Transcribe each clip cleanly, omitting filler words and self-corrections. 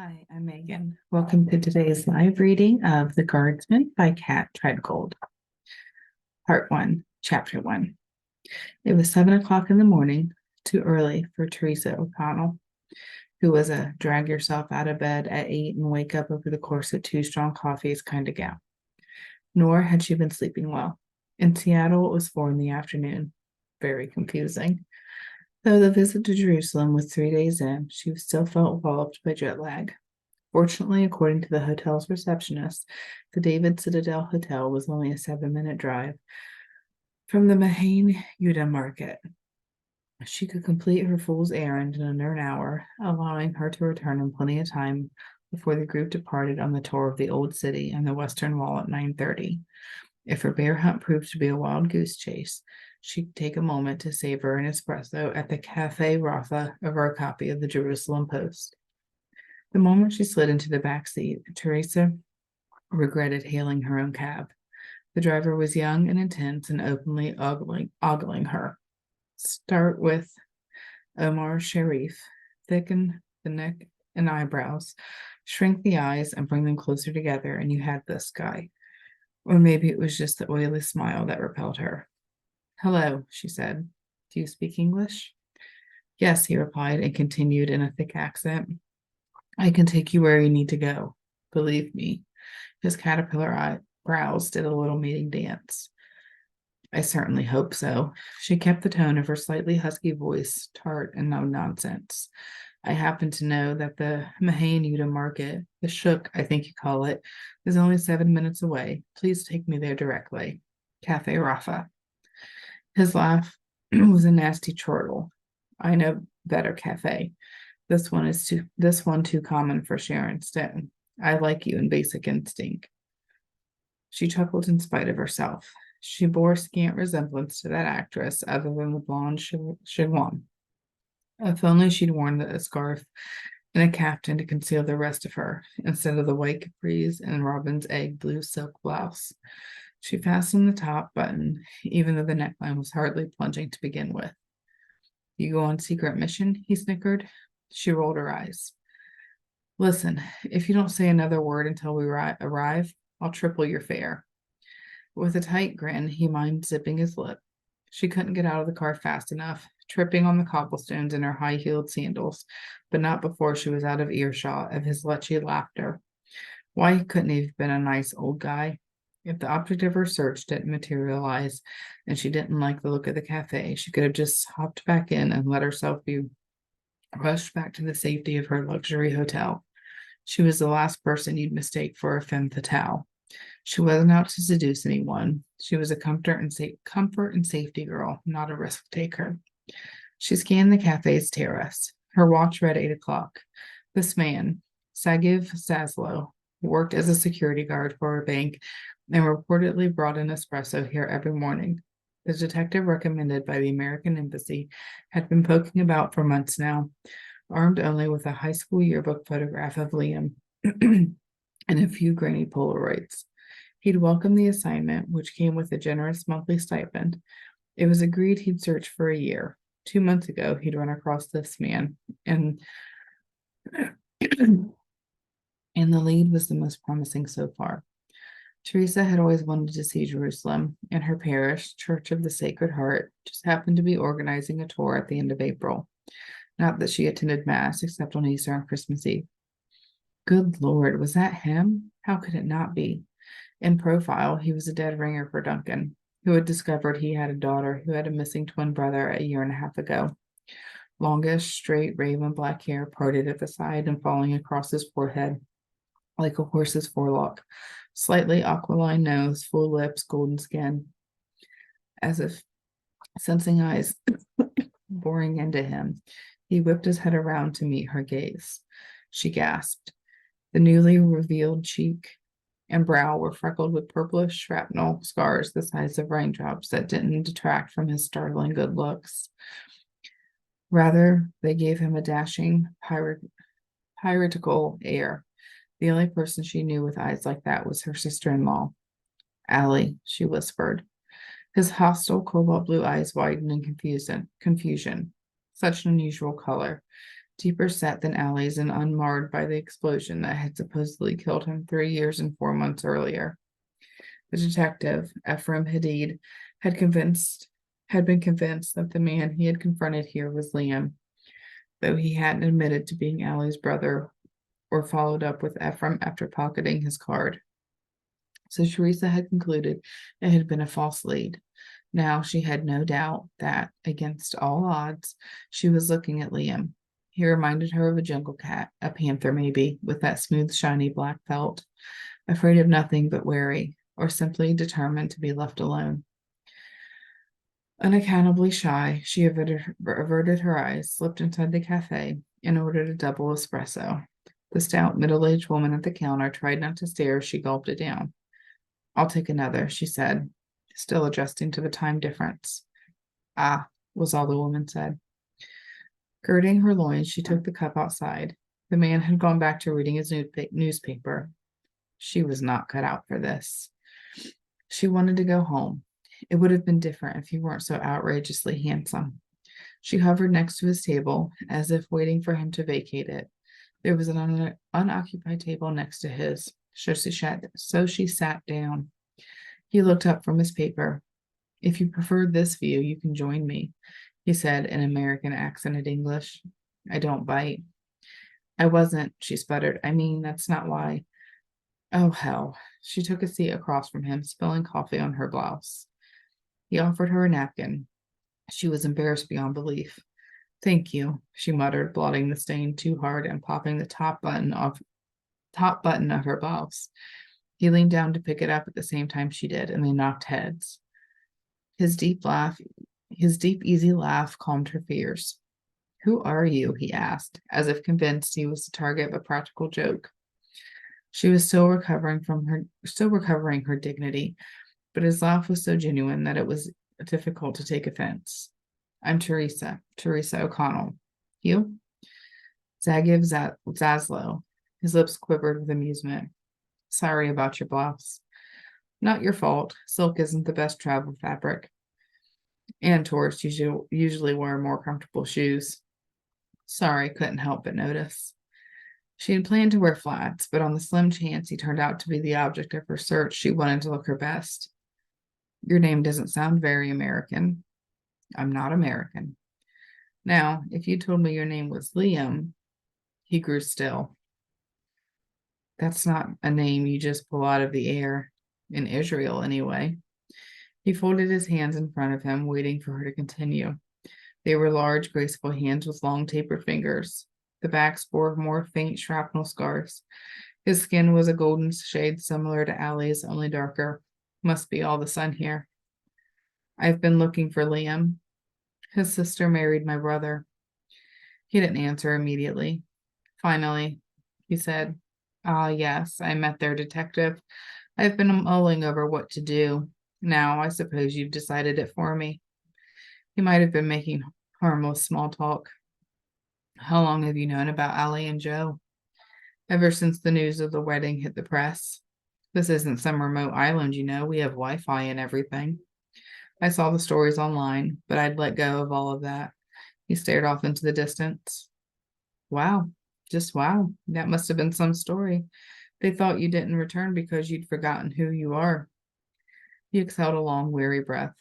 Hi, I'm Megan. Welcome to today's live reading of The Guardsman by Cat Treadgold. Part 1, Chapter 1. It was 7 o'clock in the morning, too early for Teresa O'Connell, who was a drag yourself out of bed at 8 and wake up over the course of 2 strong coffees kind of gal. Nor had she been sleeping well. In Seattle, it was 4 in the afternoon. Very confusing. Though the visit to Jerusalem was 3 days in, she still felt walloped by jet lag. Fortunately, according to the hotel's receptionist, the David Citadel Hotel was only a 7-minute drive from the Mahane Yuta market. She could complete her fool's errand in under an hour, allowing her to return in plenty of time before the group departed on the tour of the old city and the western wall at 9:30. If her bear hunt proved to be a wild goose chase, she could take a moment to savor an espresso at the Cafe Rafa over a copy of the Jerusalem Post. The moment she slid into the back seat, Teresa regretted hailing her own cab. The driver was young and intense and openly ogling her. Start with Omar Sharif, thicken the neck and eyebrows, shrink the eyes and bring them closer together, and you had this guy. Or maybe it was just the oily smile that repelled her. Hello, she said. Do you speak English? Yes, he replied and continued in a thick accent. I can take you where you need to go. Believe me. His caterpillar eyebrows did a little mating dance. I certainly hope so. She kept the tone of her slightly husky voice, tart and no nonsense. I happen to know that the Mahane Yuta market, the Shook, I think you call it, is only 7 minutes away. Please take me there directly. Cafe Rafa. His laugh was a nasty chortle. I know better cafe. This one too common for Sharon Stone. I like you in Basic Instinct. She chuckled in spite of herself. She bore scant resemblance to that actress other than the blonde chignon. If only she'd worn a scarf and a caftan to conceal the rest of her, instead of the white capris and Robin's egg blue silk blouse. She fastened the top button, even though the neckline was hardly plunging to begin with. You go on secret mission? He snickered. She rolled her eyes. Listen, if you don't say another word until we arrive, I'll triple your fare. With a tight grin, he mimed zipping his lip. She couldn't get out of the car fast enough, tripping on the cobblestones in her high-heeled sandals, but not before she was out of earshot of his lechy laughter. Why couldn't he have been a nice old guy? If the object of her search didn't materialize and she didn't like the look of the cafe, she could have just hopped back in and let herself be rushed back to the safety of her luxury hotel. She was the last person you'd mistake for a femme fatale. She wasn't out to seduce anyone. She was a comfort and safety girl, not a risk taker. She scanned the cafe's terrace. Her watch read 8 o'clock. This man, Sagiv Saslow, worked as a security guard for a bank and reportedly brought an espresso here every morning. The detective recommended by the American Embassy had been poking about for months now, armed only with a high school yearbook photograph of Liam and a few grainy Polaroids. He'd welcomed the assignment, which came with a generous monthly stipend. It was agreed he'd search for a year. 2 months ago, he'd run across this man, and and the lead was the most promising so far. Teresa had always wanted to see Jerusalem, and her parish, Church of the Sacred Heart, just happened to be organizing a tour at the end of April. Not that she attended Mass except on Easter and Christmas Eve. Good Lord, was that him? How could it not be? In profile, he was a dead ringer for Duncan, who had discovered he had a daughter who had a missing twin brother a year and a half ago. Longish, straight, raven black hair parted at the side and falling across his forehead like a horse's forelock. Slightly aquiline nose, full lips, golden skin. As if sensing eyes boring into him, he whipped his head around to meet her gaze. She gasped. The newly revealed cheek and brow were freckled with purplish shrapnel scars the size of raindrops that didn't detract from his startling good looks. Rather, they gave him a dashing, piratical air. The only person she knew with eyes like that was her sister-in-law. Allie, she whispered. His hostile cobalt blue eyes widened in confusion. Such an unusual color. deeper set than Allie's and unmarred by the explosion that had supposedly killed him 3 years and 4 months earlier. The detective, Ephraim Hadid, had been convinced that the man he had confronted here was Liam, though he hadn't admitted to being Allie's brother or followed up with Ephraim after pocketing his card. So Teresa had concluded it had been a false lead. Now she had no doubt that, against all odds, she was looking at Liam. He reminded her of a jungle cat, a panther maybe, with that smooth, shiny black felt, afraid of nothing but wary, or simply determined to be left alone. Unaccountably shy, she averted her eyes, slipped inside the cafe, and ordered a double espresso. The stout, middle-aged woman at the counter tried not to stare as she gulped it down. "I'll take another," she said, still adjusting to the time difference. "Ah," was all the woman said. Girding her loins, she took the cup outside. The man had gone back to reading his newspaper. She was not cut out for this. She wanted to go home. It would have been different if he weren't so outrageously handsome. She hovered next to his table, as if waiting for him to vacate it. There was an unoccupied table next to his, so she sat down. He looked up from his paper. "If you prefer this view, you can join me," he said in American accented English. "I don't bite." "I wasn't," she sputtered. "I mean, that's not why." "Oh, hell." She took a seat across from him, spilling coffee on her blouse. He offered her a napkin. She was embarrassed beyond belief. "Thank you," she muttered, blotting the stain too hard and popping the top button of her blouse. He leaned down to pick it up at the same time she did, and they knocked heads. His deep, easy laugh calmed her fears. "Who are you?" he asked, as if convinced he was the target of a practical joke. She was still recovering her dignity, but his laugh was so genuine that it was difficult to take offense. "I'm Teresa O'Connell. You?" "Zagiv Zaslow." His lips quivered with amusement. "Sorry about your blouse." "Not your fault. Silk isn't the best travel fabric. And tourists usually wear more comfortable shoes." "Sorry, couldn't help but notice." She had planned to wear flats, but on the slim chance he turned out to be the object of her search, she wanted to look her best. "Your name doesn't sound very American." "I'm not American." "Now, if you told me your name was Liam," he grew still. "That's not a name you just pull out of the air. In Israel, anyway." He folded his hands in front of him, waiting for her to continue. They were large, graceful hands with long, tapered fingers. The backs bore more faint shrapnel scars. His skin was a golden shade similar to Allie's, only darker. Must be all the sun here. "I've been looking for Liam. His sister married my brother." He didn't answer immediately. Finally, he said, "Ah, yes, I met their detective. I've been mulling over what to do. Now, I suppose you've decided it for me." He might have been making harmless small talk. "How long have you known about Allie and Joe?" "Ever since the news of the wedding hit the press. This isn't some remote island, you know. We have Wi-Fi and everything. I saw the stories online, but I'd let go of all of that." He stared off into the distance. "Wow, just wow. That must have been some story. They thought you didn't return because you'd forgotten who you are." He exhaled a long, weary breath.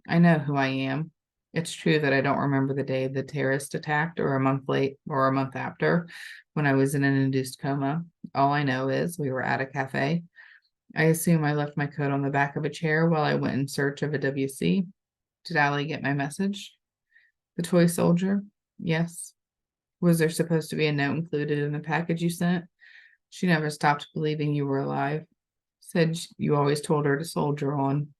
"I know who I am. It's true that I don't remember the day the terrorist attacked or a month late or a month after when I was in an induced coma. All I know is we were at a cafe. I assume I left my coat on the back of a chair while I went in search of a WC. Did Allie get my message?" "The toy soldier?" "Yes." "Was there supposed to be a note included in the package you sent?" "She never stopped believing you were alive. Said you always told her to soldier on."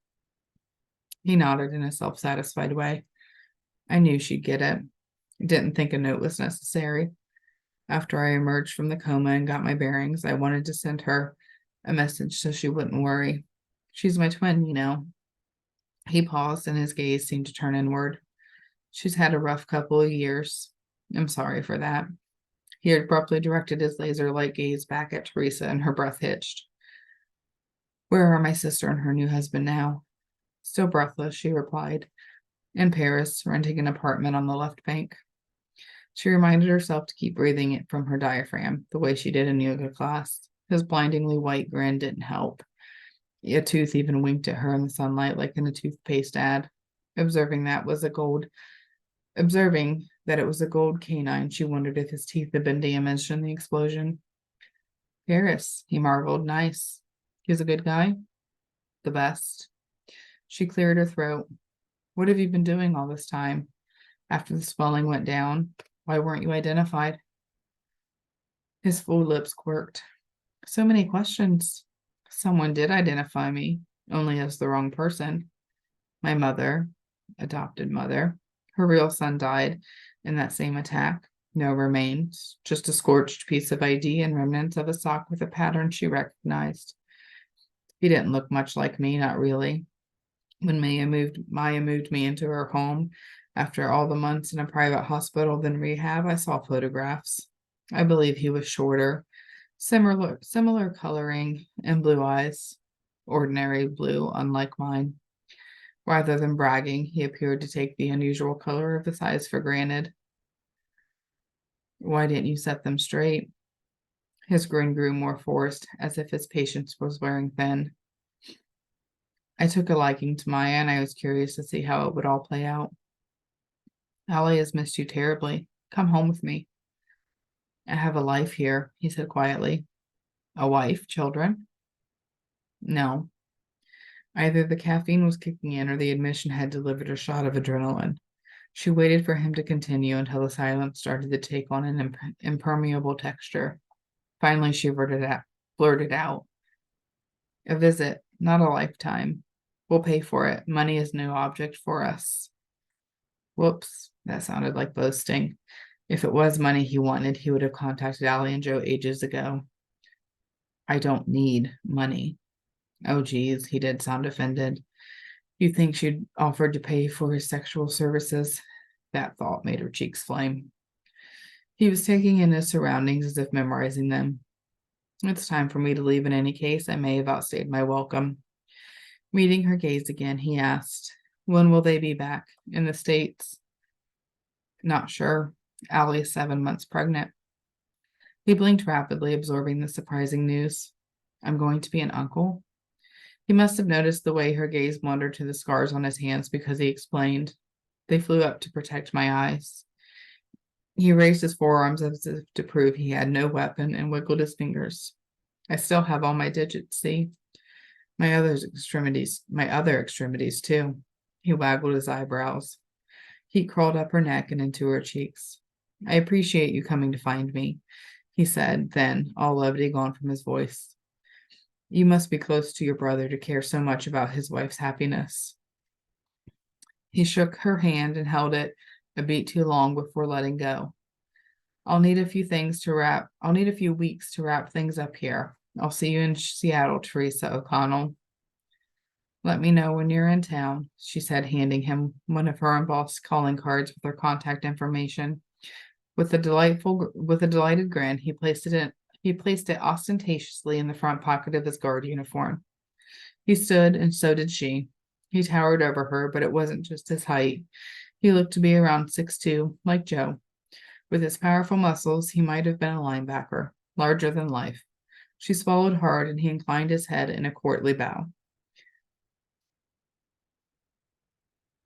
He nodded in a self-satisfied way. "I knew she'd get it. Didn't think a note was necessary. After I emerged from the coma and got my bearings, I wanted to send her a message so she wouldn't worry. She's my twin, you know." He paused and his gaze seemed to turn inward. "She's had a rough couple of years. I'm sorry for that." He abruptly directed his laser-like gaze back at Teresa and her breath hitched. "Where are my sister and her new husband now?" Still breathless, she replied, "In Paris, renting an apartment on the left bank." She reminded herself to keep breathing it from her diaphragm, the way she did in yoga class. His blindingly white grin didn't help. A tooth even winked at her in the sunlight like in a toothpaste ad. Observing that it was a gold canine, she wondered if his teeth had been damaged in the explosion. Paris, he marveled. Nice. He was a good guy? The best. She cleared her throat. What have you been doing all this time? After the swelling went down, why weren't you identified? His full lips quirked. So many questions. Someone did identify me, only as the wrong person. My mother, adopted mother. Her real son died in that same attack. No remains, just a scorched piece of ID and remnants of a sock with a pattern she recognized. He didn't look much like me, not really. When Maya moved me into her home after all the months in a private hospital then rehab, I saw photographs. I believe he was shorter, similar coloring and blue eyes, ordinary blue, unlike mine. Rather than bragging, he appeared to take the unusual color of his eyes for granted. Why didn't you set them straight? His grin grew more forced, as if his patience was wearing thin. I took a liking to Maya, and I was curious to see how it would all play out. Allie has missed you terribly. Come home with me. I have a life here, he said quietly. A wife, children? No. Either the caffeine was kicking in or the admission had delivered a shot of adrenaline. She waited for him to continue until the silence started to take on an impermeable texture. Finally, she blurted out. A visit, not a lifetime. We'll pay for it. Money is no object for us. Whoops, that sounded like boasting. If it was money he wanted, he would have contacted Allie and Joe ages ago. I don't need money. Oh, geez, he did sound offended. You think she'd offered to pay for his sexual services? That thought made her cheeks flame. He was taking in his surroundings as if memorizing them. It's time for me to leave in any case. I may have outstayed my welcome. Meeting her gaze again, he asked, when will they be back? In the States? Not sure. Allie is 7 months pregnant. He blinked rapidly, absorbing the surprising news. I'm going to be an uncle? He must have noticed the way her gaze wandered to the scars on his hands because he explained. They flew up to protect my eyes. He raised his forearms as if to prove he had no weapon and wiggled his fingers. I still have all my digits, see? My other extremities too. He waggled his eyebrows. Heat crawled up her neck and into her cheeks. I appreciate you coming to find me, he said, then, all levity gone from his voice. You must be close to your brother to care so much about his wife's happiness. He shook her hand and held it a beat too long before letting go. I'll need a few weeks to wrap things up here. I'll see you in Seattle, Teresa O'Connell. Let me know when you're in town, she said, handing him one of her embossed calling cards with her contact information. With a delighted grin, he placed it ostentatiously in the front pocket of his guard uniform. He stood, and so did she. He towered over her, but it wasn't just his height. He looked to be around 6'2", like Joe. With his powerful muscles, he might have been a linebacker, larger than life. She swallowed hard, and he inclined his head in a courtly bow.